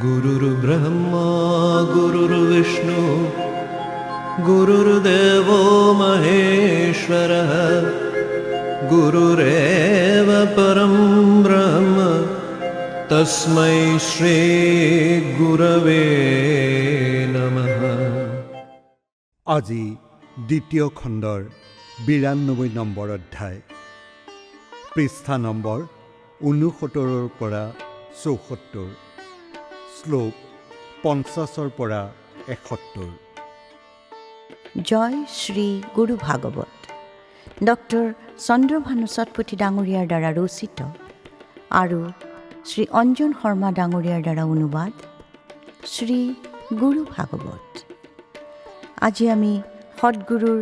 गुरुर्ब्रह्मा गुरुर्विष्णु गुरुर्देवो महेश्वरः गुरुरेव परं ब्रह्म तस्मै श्री गुरवे नमः। আজি দ্বিতীয় খণ্ডৰ ৯২ নম্বৰ অধ্যায়, পৃষ্ঠা নম্বৰ ৬৯ পৰা ৭৪, শ্লোক ৫০ পৰা ৭১। জয় শ্ৰী গুৰু ভাগৱত ডক্টৰ চন্দ্ৰভানু সতপথী ডাঙৰীয়াৰ দ্বাৰা ৰচিত আৰু শ্ৰী অঞ্জন শৰ্মা ডাঙৰীয়াৰ দ্বাৰা অনুবাদ শ্ৰী গুৰু ভাগৱত। আজি আমি সদগুৰুৰ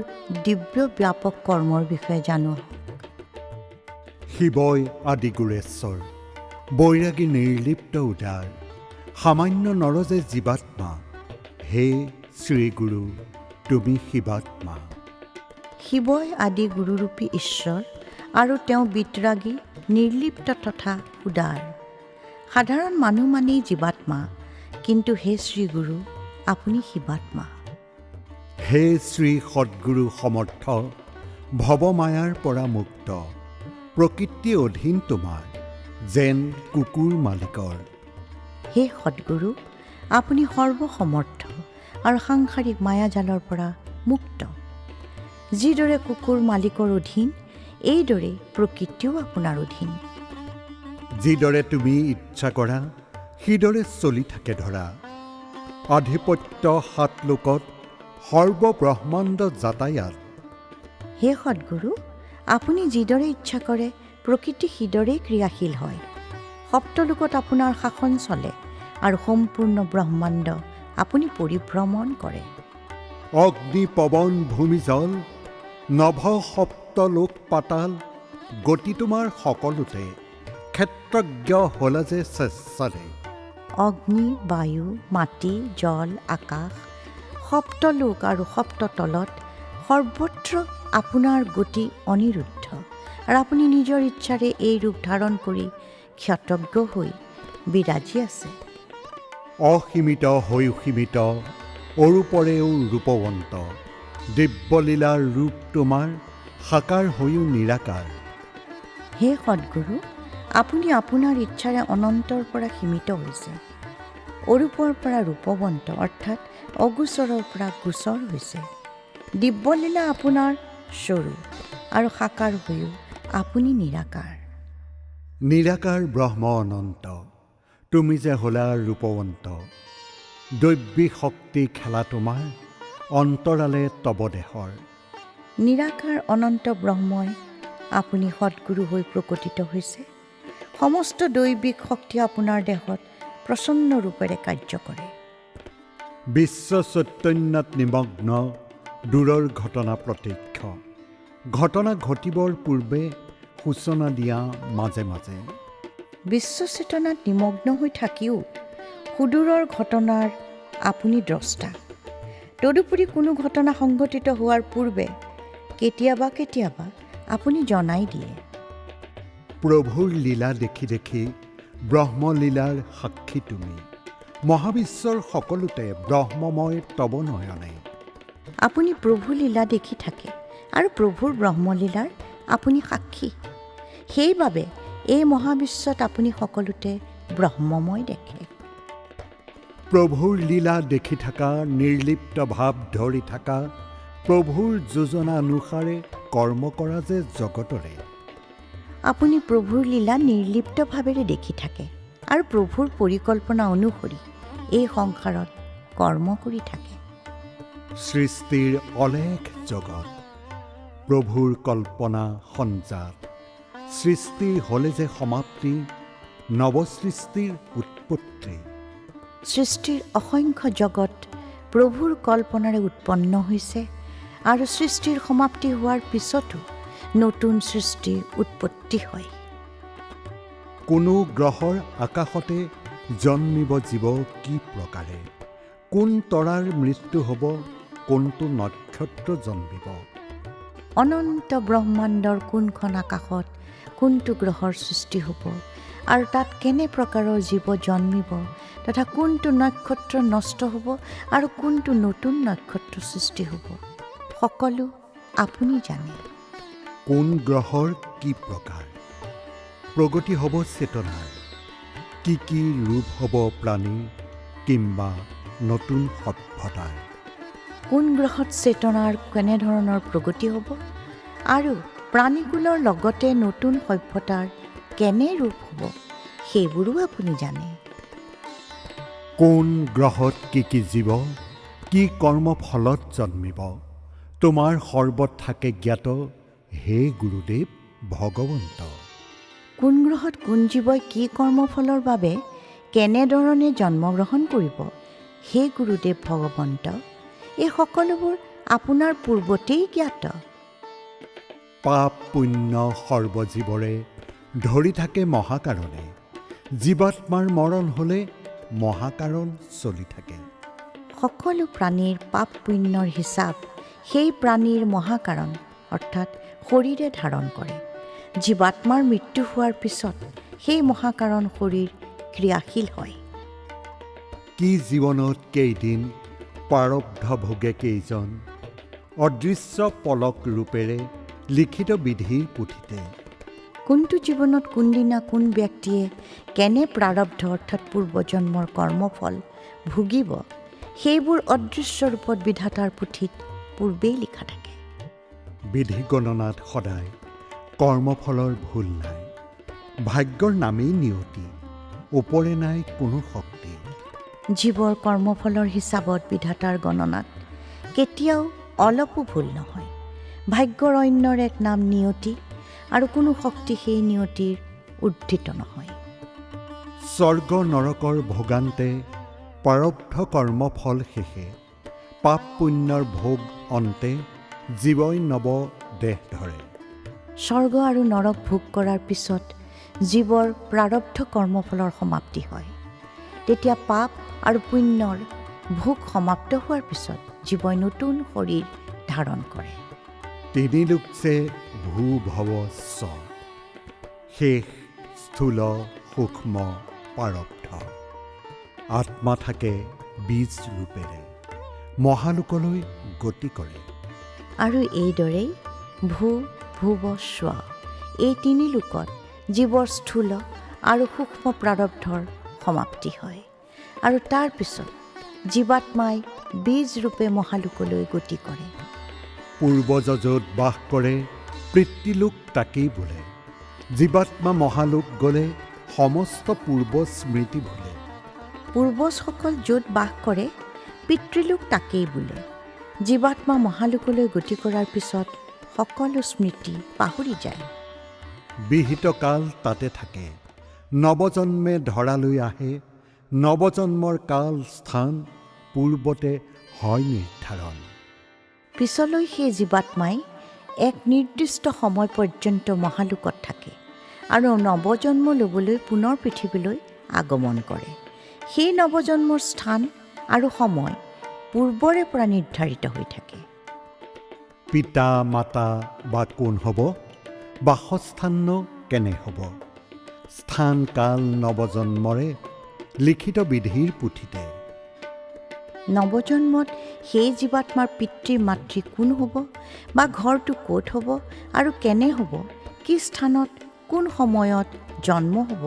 দিব্য ব্যাপক কৰ্মৰ বিষয়ে জানো। শিৱই আদি গুৰেশ্বৰ, বৈৰাগী নিৰ্লিপ্ত উদাৰ, সামান্য নৰজে জীৱাত্মা, হে শ্ৰীগুৰু তুমি শিৱাত্মা। শিৱই আদি গুৰুৰূপী ঈশ্বৰ আৰু তেওঁ বিতৰাগী, নিৰ্লিপ্ত তথা উদাৰ। সাধাৰণ মানুহ মানেই জীৱাত্মা, কিন্তু হে শ্ৰীগুৰু আপুনি শিৱাত্মা। হে শ্ৰী সদগুৰু সমৰ্থ, ভৱমায়াৰ পৰা মুক্ত, প্ৰকৃতি অধীন তোমাৰ, যেন কুকুৰ মালিকৰ। হে সদগুৰু আপুনি সৰ্বসমৰ্থ আৰু সাংসাৰিক মায়াজালৰ পৰা মুক্ত। যিদৰে কুকুৰ মালিকৰ অধীন, এইদৰে প্ৰকৃতিও আপোনাৰ অধীন। যিদৰে তুমি ইচ্ছা কৰা সিদৰে চলি থাকে ধৰা, আধিপত্য সাত লোকত, সৰ্বব্ৰহ্মাণ্ড যাতায়াত। হে সদগুৰু আপুনি যিদৰে ইচ্ছা কৰে প্ৰকৃতি সিদৰেই ক্ৰিয়াশীল হয়। সপ্তলোকত আপোনাৰ শাসন চলে আৰু সম্পূৰ্ণ ব্ৰহ্মাণ্ড আপুনি পৰিভ্ৰমণ কৰে। অগ্নি পৱন ভূমি জল, নভ সপ্তলোক পাতাল, গতি তোমাৰ সকলোতে, ক্ষেত্ৰজ্ঞ হলা যে স্বেচ্ছাৰে। অগ্নি, বায়ু, মাটি, জল, আকাশ, সপ্তলোক আৰু সপ্ততলত সৰ্বত্ৰ আপোনাৰ গতি অনিৰুদ্ধ, আৰু আপুনি নিজৰ ইচ্ছাৰে এই ৰূপ ধাৰণ কৰি ক্ষতজ্ঞ হৈ বিৰাজি আছে। অসীমিত হৈ সীমিত, অৰূপৰেও ৰূপৱন্ত, দিব্যলীলাৰ ৰূপ তোমাৰ, সাকাৰ হৈও নিৰাকাৰ। হে সদগুৰু আপুনি আপোনাৰ ইচ্ছাৰে অনন্তৰ পৰা সীমিত হৈছে, অৰূপৰ পৰা ৰূপৱন্ত অৰ্থাৎ অগোচৰৰ পৰা গোচৰ হৈছে। দিব্যলীলা আপোনাৰ স্বৰূপ আৰু সাকাৰ হৈও আপুনি নিৰাকাৰ। নিৰাকাৰ ব্ৰহ্ম অনন্ত, তুমি যে হলা ৰূপৱন্ত, দৈৱী শক্তি খেলা তোমাৰ, অন্তৰালে তব দেহৰ। নিৰাকাৰ অনন্ত ব্ৰহ্মই আপুনি সদগুৰু হৈ প্ৰকটিত হৈছে। সমস্ত দৈৱিক শক্তি আপোনাৰ দেহত প্ৰচণ্ড ৰূপেৰে কাৰ্য কৰে। বিশ্ব চৈতন্যত নিমগ্ন, দূৰৰ ঘটনা প্ৰত্যক্ষ, ঘটনা ঘটিবৰ পূৰ্বে সূচনা দিয়া মাজে মাজে। বিশ্ব চেতনাত নিমগ্ন হৈ থাকিও সুদূৰৰ ঘটনাৰ আপুনি দ্ৰষ্টা। তদুপৰি কোনো ঘটনা সংঘটিত হোৱাৰ পূৰ্বে কেতিয়াবা কেতিয়াবা আপুনি জনাই দিয়ে। প্ৰভুৰ লীলা দেখি দেখি ব্ৰহ্মলীলাৰ সাক্ষী তুমি, মহাবিশ্বৰ সকলোতে ব্ৰহ্মময় তব নয়নে। আপুনি প্ৰভু লীলা দেখি থাকে আৰু প্ৰভুৰ ব্ৰহ্মলীলাৰ আপুনি সাক্ষী। সেইবাবে এই মহাবিশ্বত আপুনি সকলোতে ব্ৰহ্মময় দেখে। প্ৰভুৰ লীলা দেখি থকা, নিৰ্লিপ্ত ভাৱ ধৰি থকা, প্ৰভুৰ যোজনা অনুসাৰে কৰ্ম কৰা যে জগতৰে। আপুনি প্ৰভুৰ লীলা নিৰ্লিপ্তভাৱেৰে দেখি থাকে আৰু প্ৰভুৰ পৰিকল্পনা অনুসৰি এই সংসাৰত কৰ্ম কৰি থাকে। সৃষ্টিৰ অলেখ জগত, প্ৰভুৰ কল্পনা সঞ্জাত, সৃষ্টি হ'লে যে সমাপ্তি, নৱসৃষ্টিৰ উৎপত্তি। সৃষ্টিৰ অসংখ্য জগত প্ৰভুৰ কল্পনাৰে উৎপন্ন হৈছে আৰু সৃষ্টিৰ সমাপ্তি হোৱাৰ পিছতো নতুন সৃষ্টিৰ উৎপত্তি হয়। কোনো গ্ৰহৰ আকাশতে জন্মিব জীৱ কি প্ৰকাৰে, কোন তৰাৰ মৃত্যু হ'ব কোনটো নক্ষত্ৰ জন্মিব? অনন্ত ব্ৰহ্মাণ্ডৰ কোনখন আকাশত কোনটো গ্ৰহৰ সৃষ্টি হ'ব আৰু তাত কেনে প্ৰকাৰৰ জীৱ জন্মিব তথা কোনটো নক্ষত্ৰ নষ্ট হ'ব আৰু কোনটো নতুন নক্ষত্ৰ সৃষ্টি হ'ব, সকলো আপুনি জানে। কোন গ্ৰহৰ কি প্ৰকাৰ? প্ৰগতি হ'ব চেতনাৰ? কি ৰূপ হ'ব প্ৰাণী কিম্বা নতুন সভ্যতাৰ? কোন গ্ৰহত চেতনাৰ কেনেধৰণৰ প্ৰগতি হ'ব আৰু প্ৰাণীকুলৰ লগতে নতুন সভ্যতাৰ কেনে ৰূপ হ'ব, সেইবোৰো আপুনি জানে। কোন গ্ৰহত কি জীৱ কি কৰ্মফলত জন্মিব, তোমাৰ সৰ্বত থাকে জ্ঞাত হে গুৰুদেৱ ভগৱন্ত। কোন গ্ৰহত কোন জীৱই কি কৰ্মফলৰ বাবে কেনেধৰণে জন্মগ্ৰহণ কৰিব, হে গুৰুদেৱ ভগৱন্ত, এই সকলোবোৰ আপোনাৰ পূৰ্বতেই জ্ঞাত। পাপ পুণ্য সৰ্বজীৱৰে ধৰি থাকে মহাকাৰণে, জীৱাত্মাৰ মৰণ হ'লে মহাকাৰণ চলি থাকে। সকলো প্ৰাণীৰ পাপ পুণ্যৰ হিচাপ সেই প্ৰাণীৰ মহাকাৰণ অৰ্থাৎ শৰীৰে ধাৰণ কৰে। জীৱাত্মাৰ মৃত্যু হোৱাৰ পিছত সেই মহাকাৰণ শৰীৰ ক্ৰিয়াশীল হয়। কি জীৱনত কেইদিন প্ৰাৰব্ধ ভোগে কেইজন, অদৃশ্য পলক ৰূপেৰে লিখিত বিধিৰ পুথিতে। কোনটো জীৱনত কোনদিনা কোন ব্যক্তিয়ে কেনে প্ৰাৰব্ধ অৰ্থাৎ পূৰ্বজন্মৰ কৰ্মফল ভুগিব, সেইবোৰ অদৃশ্য ৰূপত বিধাতাৰ পুথিত পূৰ্বেই লিখা থাকে। বিধি গণনাত সদায় কৰ্মফলৰ ভুল নাই, ভাগ্যৰ নামেই নিয়তি, ওপৰে নাই কোনো শক্তি। জীৱৰ কৰ্মফলৰ হিচাপত বিধাতাৰ গণনাত কেতিয়াও অলপো ভুল নহয়। ভাগ্যৰ অন্যৰ এক নাম নিয়তি আৰু কোনো শক্তি সেই নিয়তিৰ উদ্ধৃত নহয়। স্বৰ্গ নৰকৰ ভোগান্তে প্ৰাৰব্ধ কৰ্মফল শেষে, পাপ পুণ্যৰ ভোগ অন্তে জীৱই নৱ দেহ ধৰে। স্বৰ্গ আৰু নৰক ভোগ কৰাৰ পিছত জীৱৰ প্ৰাৰব্ধ কৰ্মফলৰ সমাপ্তি হয়। তেতিয়া পাপ আৰু পুণ্যৰ ভোগ সমাপ্ত হোৱাৰ পিছত জীৱই নতুন শৰীৰ ধাৰণ কৰে। তিনি লোকছে ভূ ভৱ চ, শেষ স্থূল সূক্ষ্ম প্ৰাৰব্ধ। আত্মা থাকে বীজ ৰূপেৰে, মহালোকলৈ গতি কৰে। আৰু এইদৰেই ভূ ভুৱ স্ব, এই তিনি লোকত জীৱৰ স্থূল আৰু সূক্ষ্ম প্ৰাৰব্ধৰ সমাপ্তি হয় আৰু তাৰ পিছত জীৱাত্মাই বীজ ৰূপে মহালোকলৈ গতি কৰে। পূৰ্বজত বাস কৰে পিতৃলোক তাকেই বোলে, জীৱাত্মা মহালোক গ'লে সমস্ত পূৰ্ব স্মৃতি ভুলে। পূৰ্বজসকল য'ত বাস কৰে পিতৃলোক তাকেই বোলে, জীৱাত্মা মহালোকলৈ গতি কৰাৰ পিছত সকলো স্মৃতি পাহৰি যায়। বিহিত কাল তাতে থাকে, নৱজন্মে ধৰালৈ আহে, নৱজন্মৰ কাল স্থান পূৰ্বতে হয় নিৰ্ধাৰণ। পিছলৈ সেই জীৱাত্মাই এক নিৰ্দিষ্ট সময় পৰ্যন্ত মহালোকত থাকে আৰু নৱজন্ম ল'বলৈ পুনৰ পৃথিৱীলৈ আগমন কৰে। সেই নৱজন্মৰ স্থান আৰু সময় পূৰ্বৰে পৰা নিৰ্ধাৰিত হৈ থাকে। পিতা মাতা বা কোন হ'ব, বাসস্থান কেনে হ'ব, স্থান কাল নৱজন্মৰে লিখিত বিধিৰ পুথিতে। নৱজন্মত সেই জীৱাত্মাৰ পিতৃ মাতৃ কোন হ'ব বা ঘৰটো ক'ত হ'ব আৰু কেনে হ'ব, কি স্থানত কোন সময়ত জন্ম হ'ব,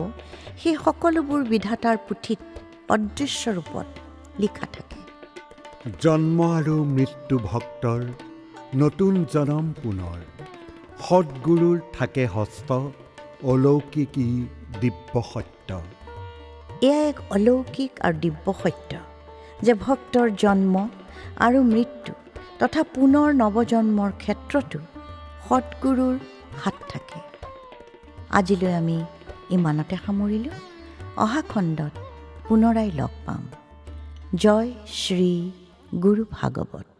সেই সকলোবোৰ বিধাতাৰ পুথিত অদৃশ্য ৰূপত লিখা থাকে। জন্ম আৰু মৃত্যু ভক্তৰ নতুন জনম পুনৰ, সৎগুৰুৰ থাকে হস্ত অলৌকিকী দিব্য সত্য। এয়া এক অলৌকিক আৰু দিব্য সত্য যে ভক্তৰ জন্ম আৰু মৃত্যু তথা পুনৰ নৱজন্মৰ ক্ষেত্ৰতো সৎগুৰুৰ হাত থাকে। আজিলৈ আমি ইমানতে সামৰিলোঁ। অহা খণ্ডত পুনৰাই লগ পাম। জয় শ্ৰী গুৰু ভাগৱত।